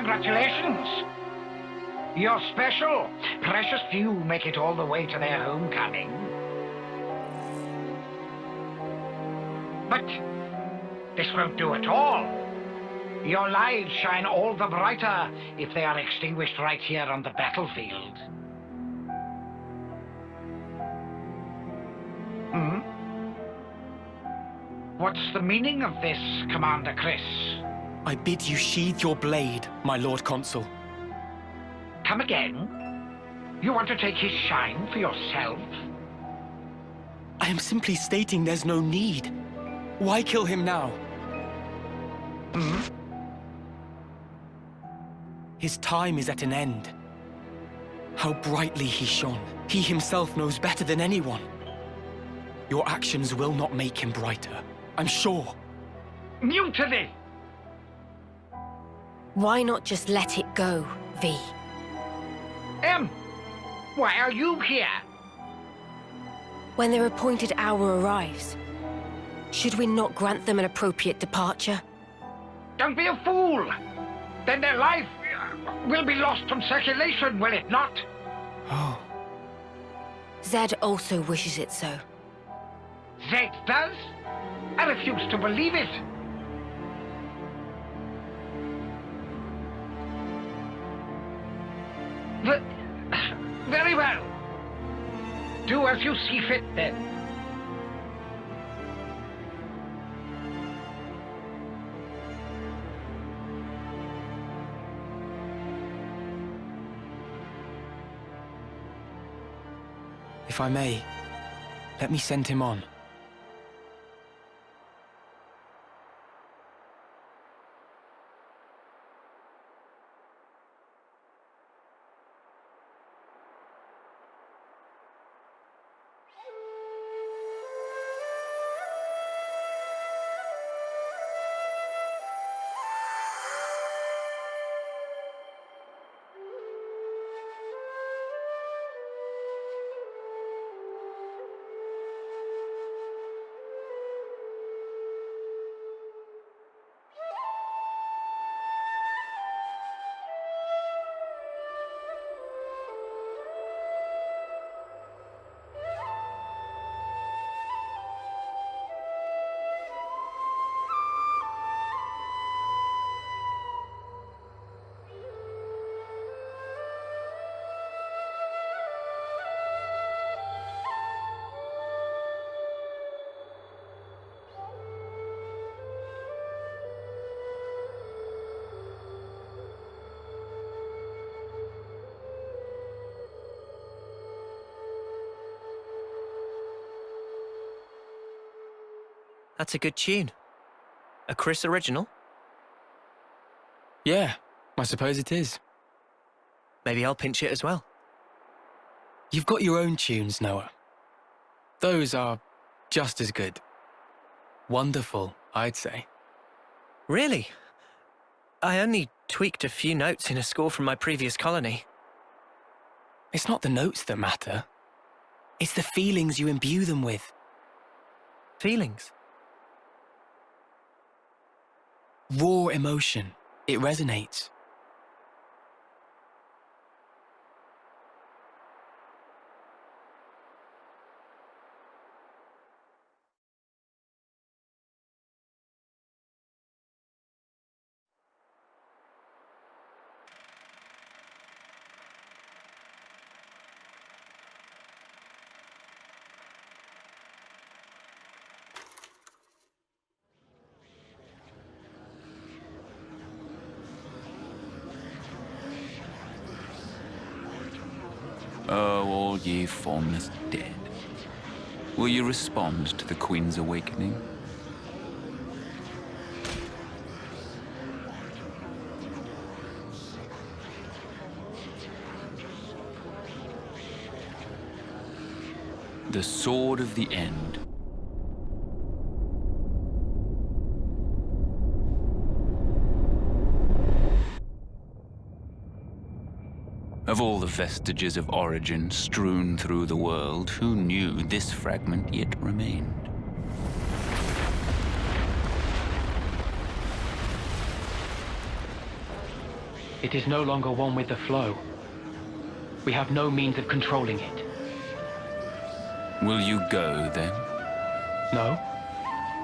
Congratulations! You're special. Precious few make it all the way to their homecoming. But this won't do at all. Your lives shine all the brighter if they are extinguished right here on the battlefield. What's the meaning of this, Commander Chris? I bid you sheathe your blade, my Lord Consul. Come again? You want to take his shine for yourself? I am simply stating there's no need. Why kill him now? His time is at an end. How brightly he shone. He himself knows better than anyone. Your actions will not make him brighter, I'm sure. Mutiny! Why not just let it go, V? Why are you here? When their appointed hour arrives, should we not grant them an appropriate departure? Don't be a fool! Then their life will be lost from circulation, will it not? Oh. Zed also wishes it so. Zed does? I refuse to believe it. Very well. Do as you see fit, then. If I may, let me send him on. That's a good tune. A Chris original? Yeah, I suppose it is. Maybe I'll pinch it as well. You've got your own tunes, Noah. Those are just as good. Wonderful, I'd say. Really? I only tweaked a few notes in a score from my previous colony. It's not the notes that matter. It's the feelings you imbue them with. Feelings? Raw emotion. It resonates. Oh, all ye formless dead. Will you respond to the Queen's awakening? The sword of the end. Of all the vestiges of origin strewn through the world, who knew this fragment yet remained? It is no longer one with the flow. We have no means of controlling it. Will you go, then? No?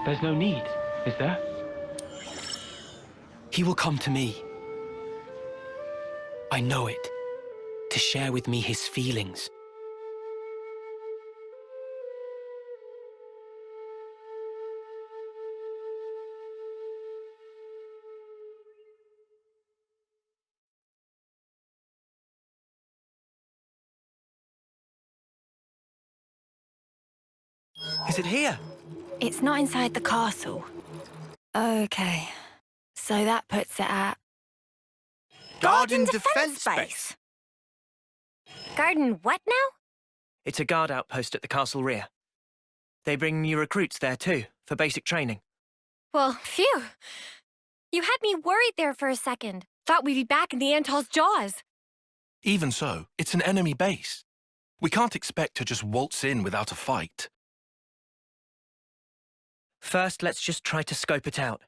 There's no need, is there? He will come to me. I know it. To share with me his feelings. Is it here? It's not inside the castle. Okay. So that puts it at... Garden Defense Base. Garden what now? It's a guard outpost at the castle rear. They bring new recruits there too, for basic training. Well, phew. You had me worried there for a second. Thought we'd be back in the Antol's jaws. Even so, it's an enemy base. We can't expect to just waltz in without a fight. First, let's just try to scope it out.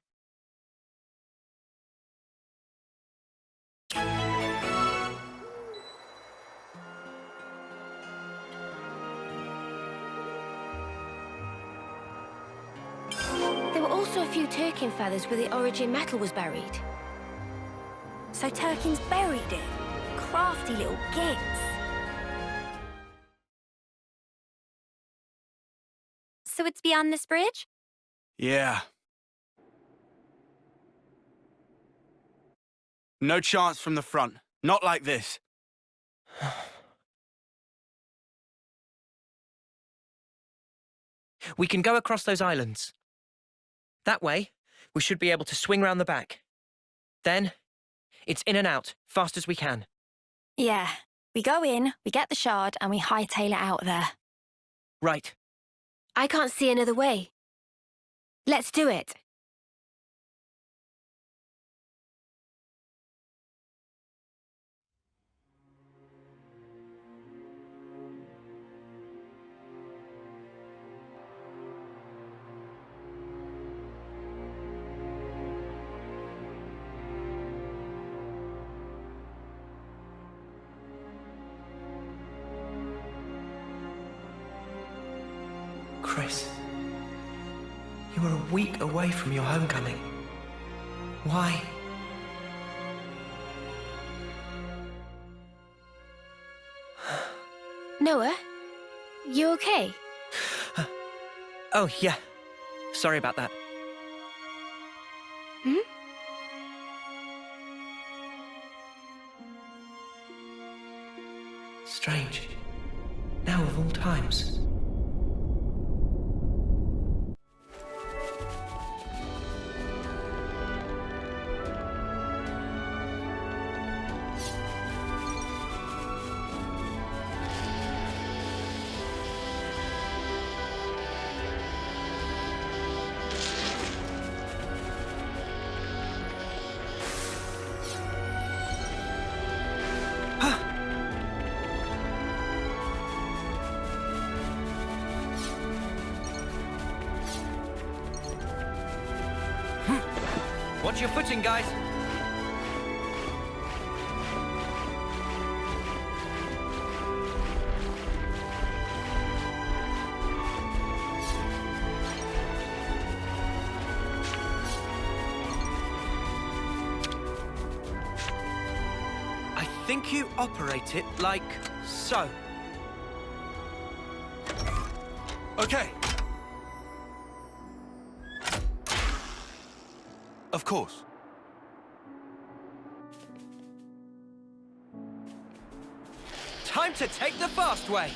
There were also a few Turkin feathers where the origin metal was buried. So Turkin's buried it. Crafty little gits. So it's beyond this bridge? Yeah. No chance from the front. Not like this. We can go across those islands. That way, we should be able to swing round the back. Then, it's in and out, fast as we can. Yeah. We go in, we get the shard, and we hightail it out there. Right. I can't see another way. Let's do it. Chris, you were a week away from your homecoming. Why? Noah, you okay? Oh, yeah. Sorry about that. Hmm? Strange. Now of all times. Watch your footing, guys. I think you operate it like so. Okay. Of course. Time to take the fast way.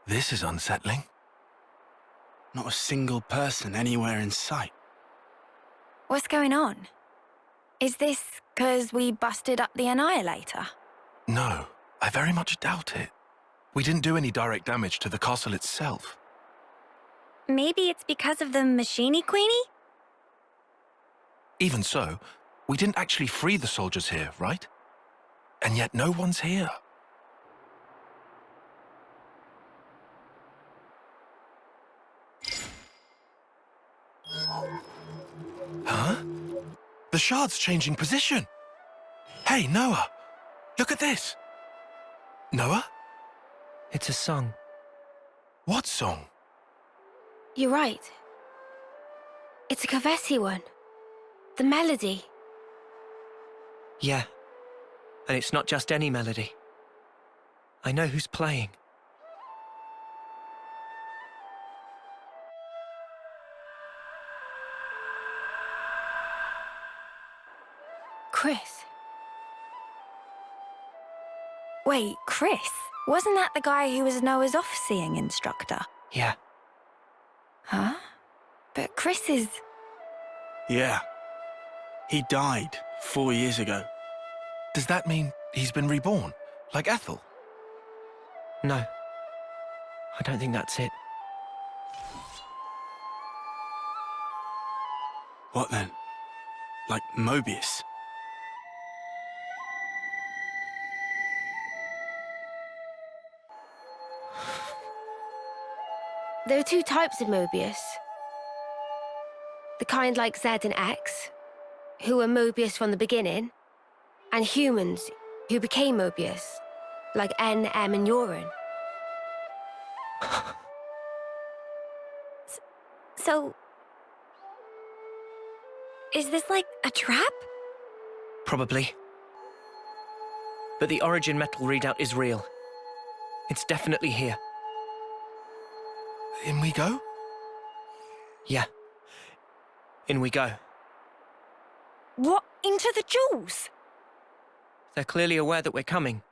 This is unsettling. Not a single person anywhere in sight. What's going on? Is this because we busted up the Annihilator? No, I very much doubt it. We didn't do any direct damage to the castle itself. Maybe it's because of the Machini Queenie? Even so, we didn't actually free the soldiers here, right? And yet no one's here. Huh? The shard's changing position. Hey, Noah, look at this. Noah? It's a song. What song? You're right. It's a Kavesi one. The melody. Yeah. And it's not just any melody. I know who's playing. Chris. Wait, Chris? Wasn't that the guy who was Noah's off-seeing instructor? Yeah. Huh? But Chris is... Yeah. He died 4 years ago. Does that mean he's been reborn, like Ethel? No. I don't think that's it. What then? Like Mobius? There are two types of Mobius. The kind like Z and X, who were Mobius from the beginning, and humans who became Mobius, like N, M, and Urine. So... is this like a trap? Probably. But the origin metal readout is real. It's definitely here. In we go? Yeah. In we go. What? Into the jewels? They're clearly aware that we're coming.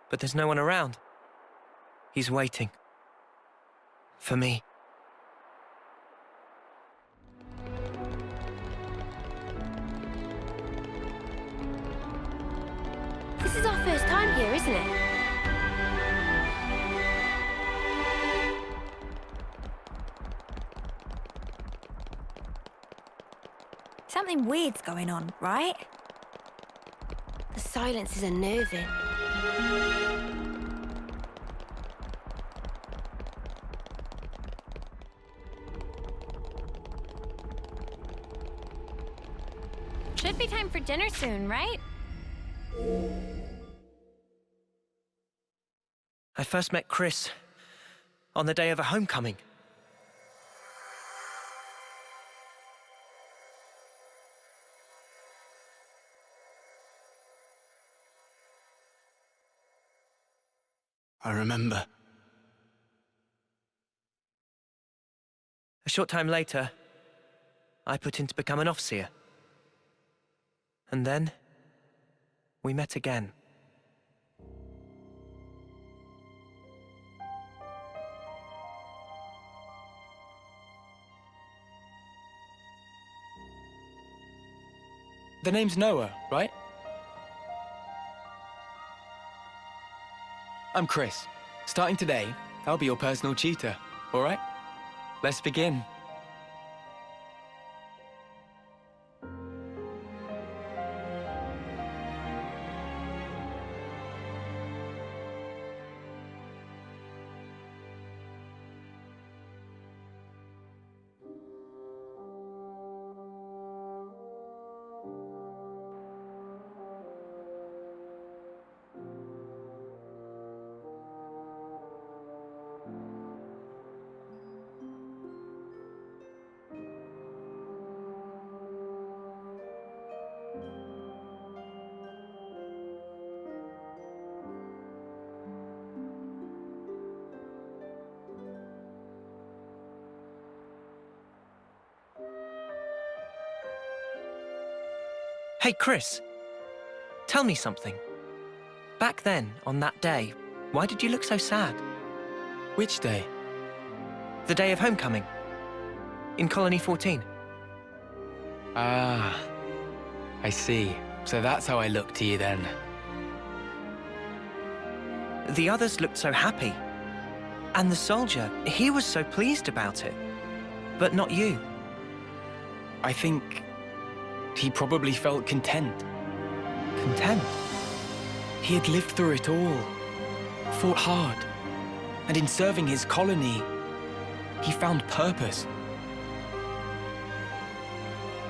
But there's no one around. He's waiting. For me. This is our first time here, isn't it? Something weird's going on, right? The silence is unnerving. Should be time for dinner soon, right? I first met Chris on the day of a homecoming. I remember. A short time later, I put in to become an Offseer. And then, we met again. The name's Noah, right? I'm Chris. Starting today, I'll be your personal cheater, all right? Let's begin. Hey, Chris. Tell me something. Back then, on that day, why did you look so sad? Which day? The day of homecoming. In Colony 14. Ah. I see. So that's how I look to you then. The others looked so happy. And the soldier, he was so pleased about it. But not you. I think he probably felt content. Content? He had lived through it all, fought hard, and in serving his colony, he found purpose.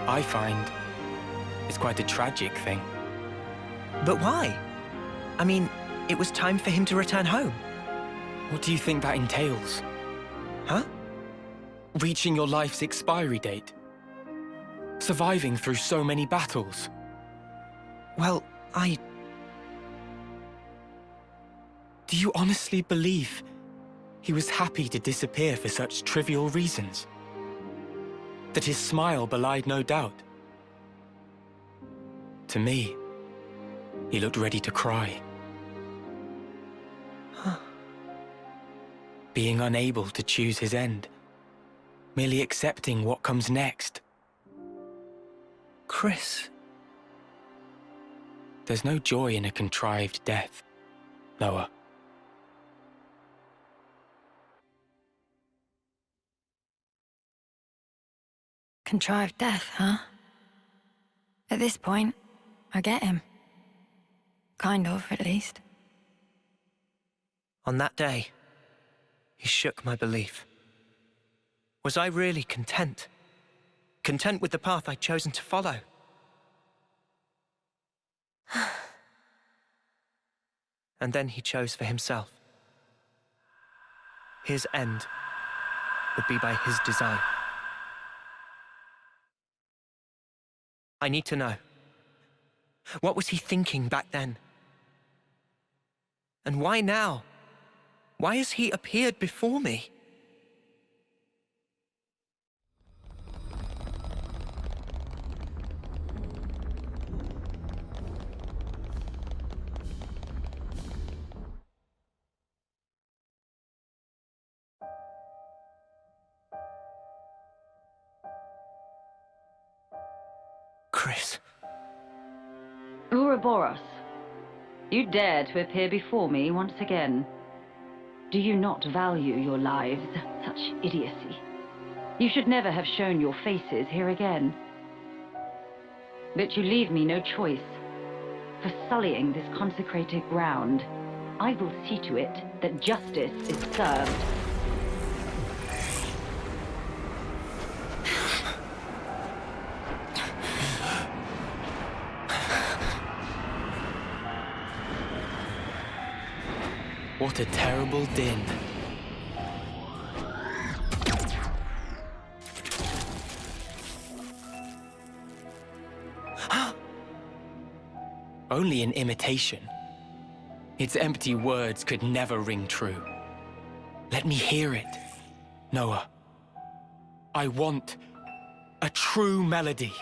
I find it's quite a tragic thing. But why? I mean, it was time for him to return home. What do you think that entails? Huh? Reaching your life's expiry date? Surviving through so many battles? Well, Do you honestly believe he was happy to disappear for such trivial reasons? That his smile belied no doubt? To me, he looked ready to cry. Being unable to choose his end, merely accepting what comes next. Chris. There's no joy in a contrived death, Noah. Contrived death, huh? At this point, I get him. Kind of, at least. On that day, he shook my belief. Was I really content? Content with the path I'd chosen to follow? And then he chose for himself. His end would be by his design. I need to know. What was he thinking back then? And why now? Why has he appeared before me? Chris. Ouroboros, you dare to appear before me once again. Do you not value your lives? Such idiocy. You should never have shown your faces here again. But you leave me no choice. For sullying this consecrated ground, I will see to it that justice is served. What a terrible din. Only an imitation. Its empty words could never ring true. Let me hear it, Noah. I want a true melody.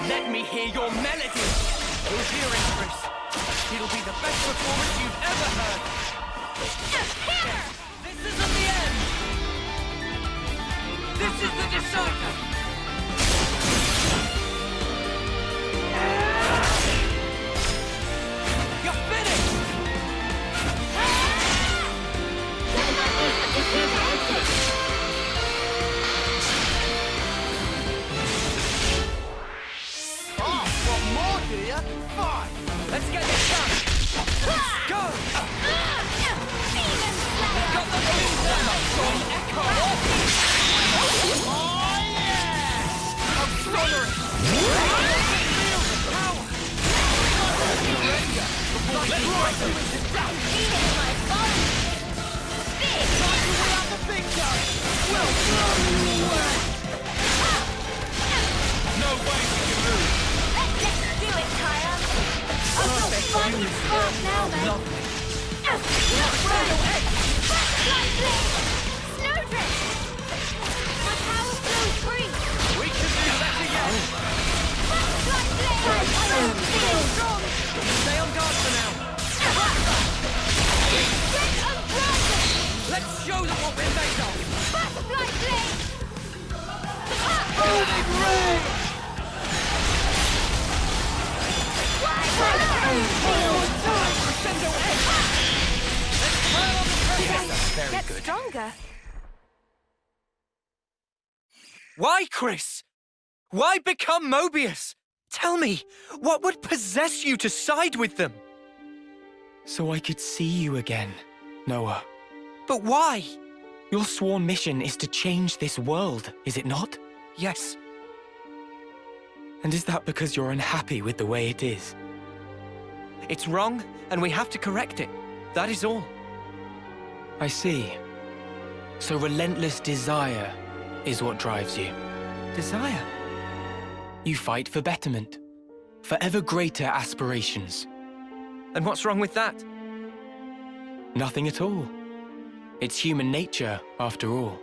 Let me hear your melody! You'll hear it, Chris. It'll be the best performance you've ever heard. This isn't the end! This is the decider! You're finished! Oh, what more, do you? Fine! Let's get this done! Go! We've got the moon down! Join Echo! Oh, yes! I'm sonoring! Feel the power! Let's ride them into death! Time to wheel out the big gun! We'll blow you away! No way we can move! Do it, Kaya. I've got flying spark now, man. Lovely. Butterfly blade! Snowdrift! My power flows free! We can do that again! Butterfly blade! I am feeling strong! Stay on guard for now! Red umbrella! Let's show them what we're made of! Butterfly blade! Burning Very Get good. stronger. Why, Chris? Why become Mobius? Tell me, what would possess you to side with them? So I could see you again, Noah. But why? Your sworn mission is to change this world, is it not? Yes. And is that because you're unhappy with the way it is? It's wrong, and we have to correct it. That is all. I see. So relentless desire is what drives you. Desire? You fight for betterment, for ever greater aspirations. And what's wrong with that? Nothing at all. It's human nature, after all.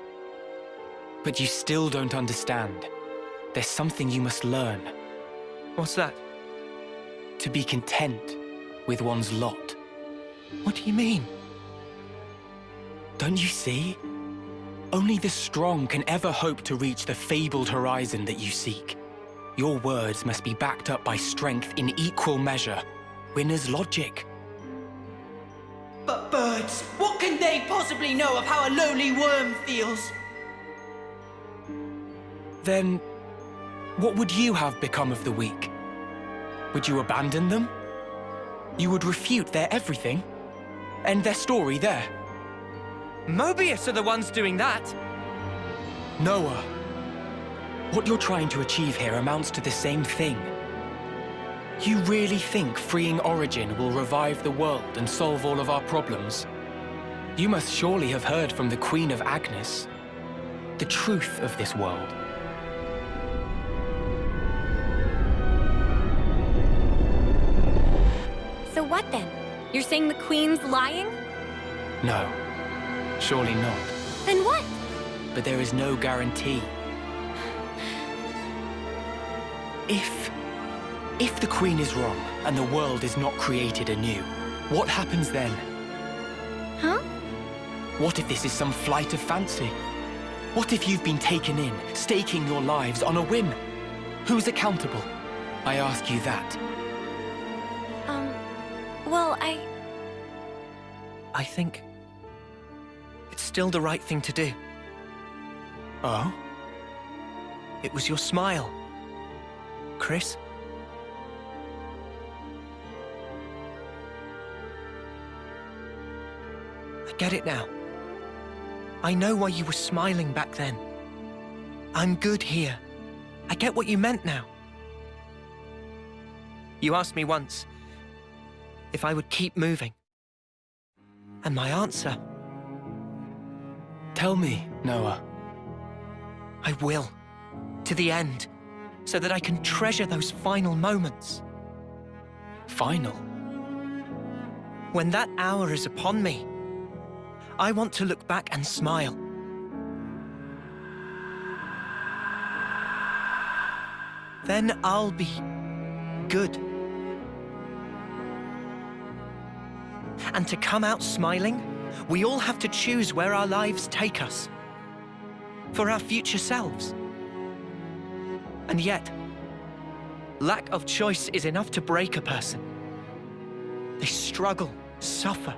But you still don't understand. There's something you must learn. What's that? To be content with one's lot. What do you mean? Don't you see? Only the strong can ever hope to reach the fabled horizon that you seek. Your words must be backed up by strength in equal measure. Winner's logic. But birds, what can they possibly know of how a lowly worm feels? Then, what would you have become of the weak? Would you abandon them? You would refute their everything? End their story there? Mobius are the ones doing that! Noah, what you're trying to achieve here amounts to the same thing. You really think freeing Origin will revive the world and solve all of our problems? You must surely have heard from the Queen of Agnes the truth of this world. So what then? You're saying the Queen's lying? No, surely not. Then what? But there is no guarantee. If the Queen is wrong and the world is not created anew, what happens then? Huh? What if this is some flight of fancy? What if you've been taken in, staking your lives on a whim? Who's accountable? I ask you that. Well, I think it's still the right thing to do. Oh? It was your smile, Chris. I get it now. I know why you were smiling back then. I'm good here. I get what you meant now. You asked me once if I would keep moving. And my answer... Tell me, Noah. I will. To the end. So that I can treasure those final moments. Final? When that hour is upon me, I want to look back and smile. Then I'll be good. And to come out smiling, we all have to choose where our lives take us. For our future selves. And yet, lack of choice is enough to break a person. They struggle, suffer,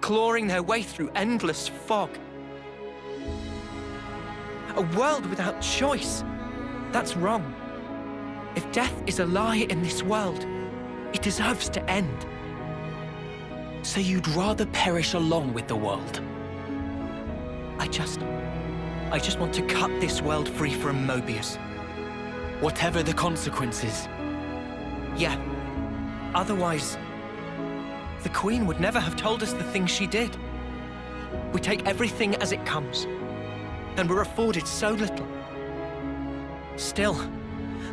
clawing their way through endless fog. A world without choice, that's wrong. If death is a lie in this world, it deserves to end. So you'd rather perish along with the world? I just want to cut this world free from Mobius. Whatever the consequences. Yeah. Otherwise, the Queen would never have told us the things she did. We take everything as it comes, and we're afforded so little. Still,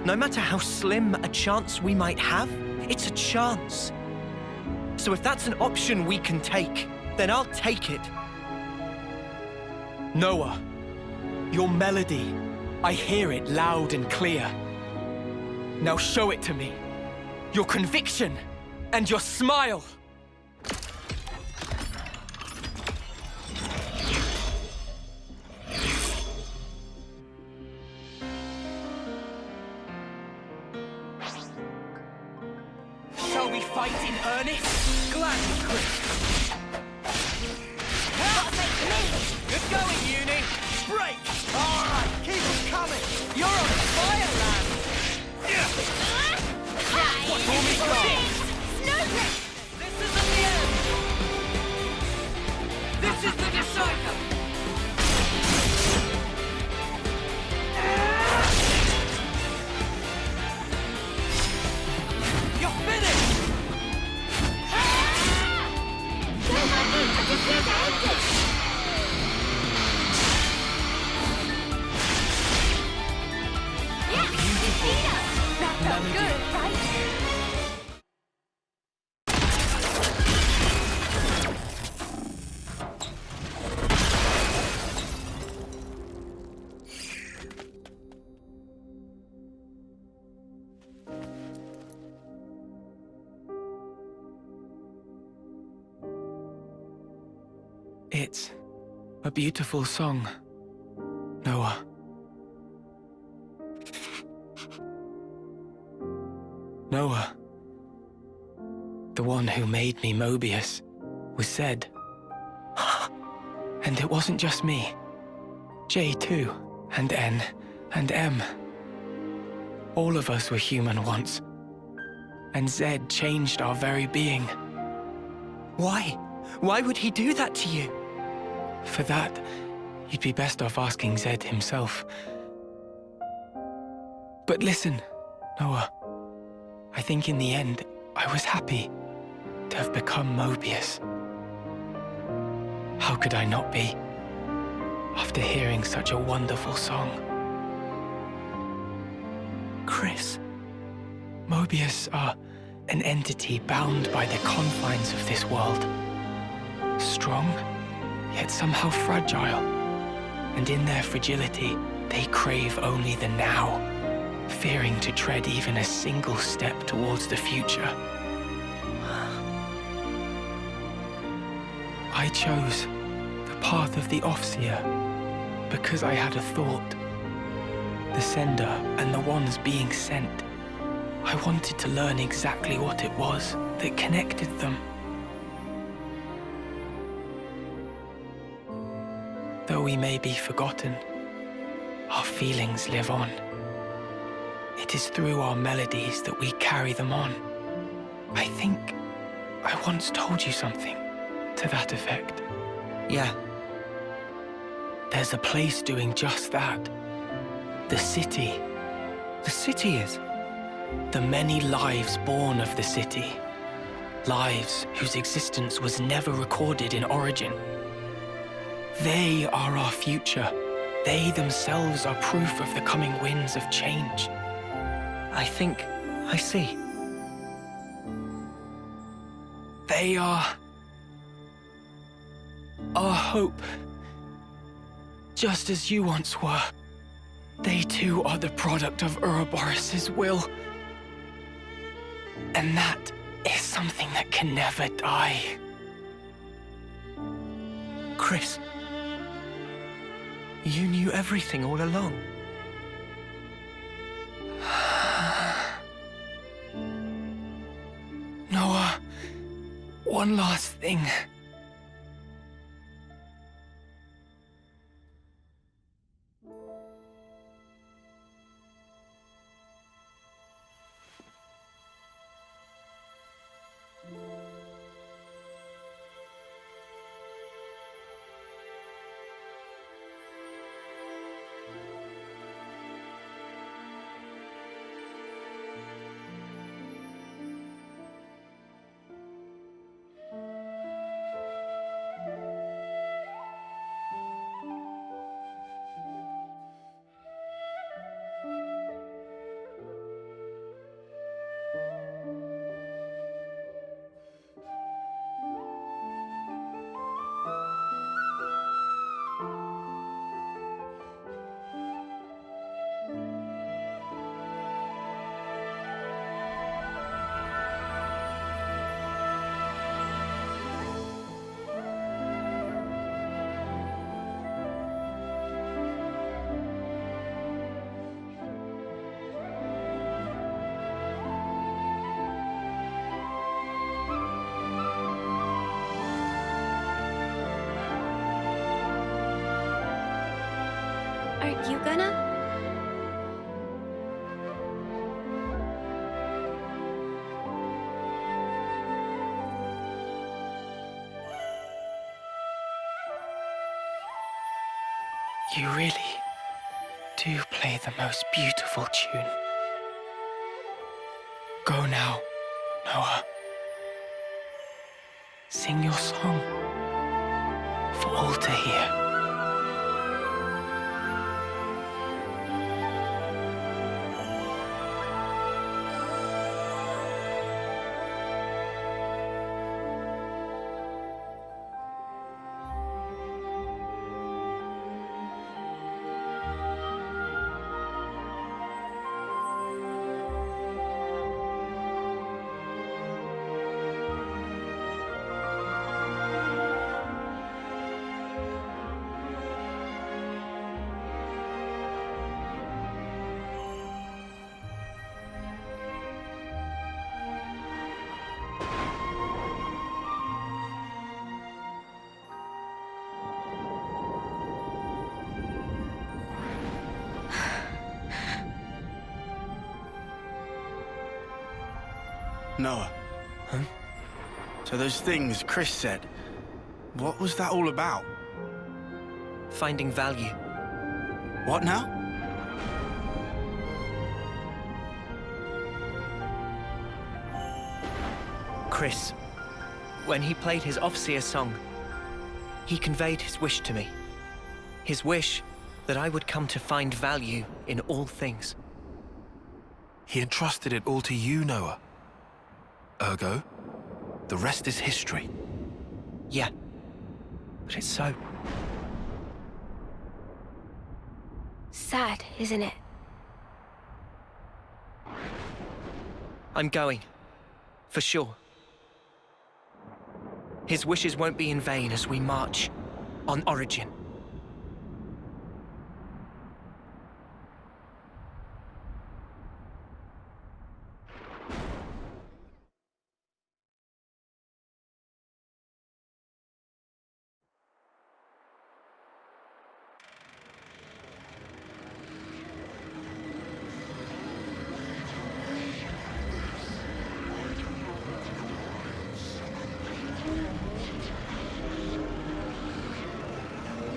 no matter how slim a chance we might have, it's a chance. So if that's an option we can take, then I'll take it. Noah, your melody, I hear it loud and clear. Now show it to me. Your conviction and your smile. Shall we fight in earnest? Gladly, Chris. going, Uni! Break! Alright, keep them coming! You're on fire, lad! What for me gone? This isn't the end! This is the decider! You're finished! That felt good, right? It's a beautiful song, Noah. Noah, the one who made me Mobius, was said. And it wasn't just me. J too, and N, and M. All of us were human once. And Z changed our very being. Why? Why would he do that to you? For that, you'd be best off asking Zed himself. But listen, Noah. I think in the end, I was happy to have become Mobius. How could I not be, after hearing such a wonderful song? Chris. Mobius are an entity bound by the confines of this world. Strong, yet somehow fragile. And in their fragility, they crave only the now, fearing to tread even a single step towards the future. I chose the path of the Offseer because I had a thought. The sender and the ones being sent. I wanted to learn exactly what it was that connected them. Though we may be forgotten, our feelings live on. It is through our melodies that we carry them on. I think I once told you something to that effect. Yeah. There's a place doing just that. The city. The city is? The many lives born of the city. Lives whose existence was never recorded in origin. They are our future. They themselves are proof of the coming winds of change. I think I see. They are our hope. Just as you once were. They too are the product of Ouroboros' will. And that is something that can never die. Chris, you knew everything all along. Noah, one last thing. You gonna? You really do play the most beautiful tune. Go now, Noah. Sing your song for all to hear. Noah. Huh? So those things Chris said, what was that all about? Finding value. What now? Chris, when he played his Offseer song, he conveyed his wish to me. His wish that I would come to find value in all things. He entrusted it all to you, Noah. Ergo, the rest is history. Yeah, but it's so. Sad, isn't it? I'm going. For sure. His wishes won't be in vain as we march on Origin.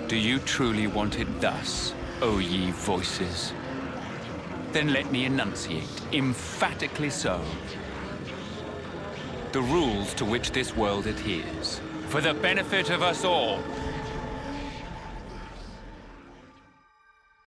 Do you truly want it thus, O ye voices? Then let me enunciate, emphatically so, the rules to which this world adheres, for the benefit of us all.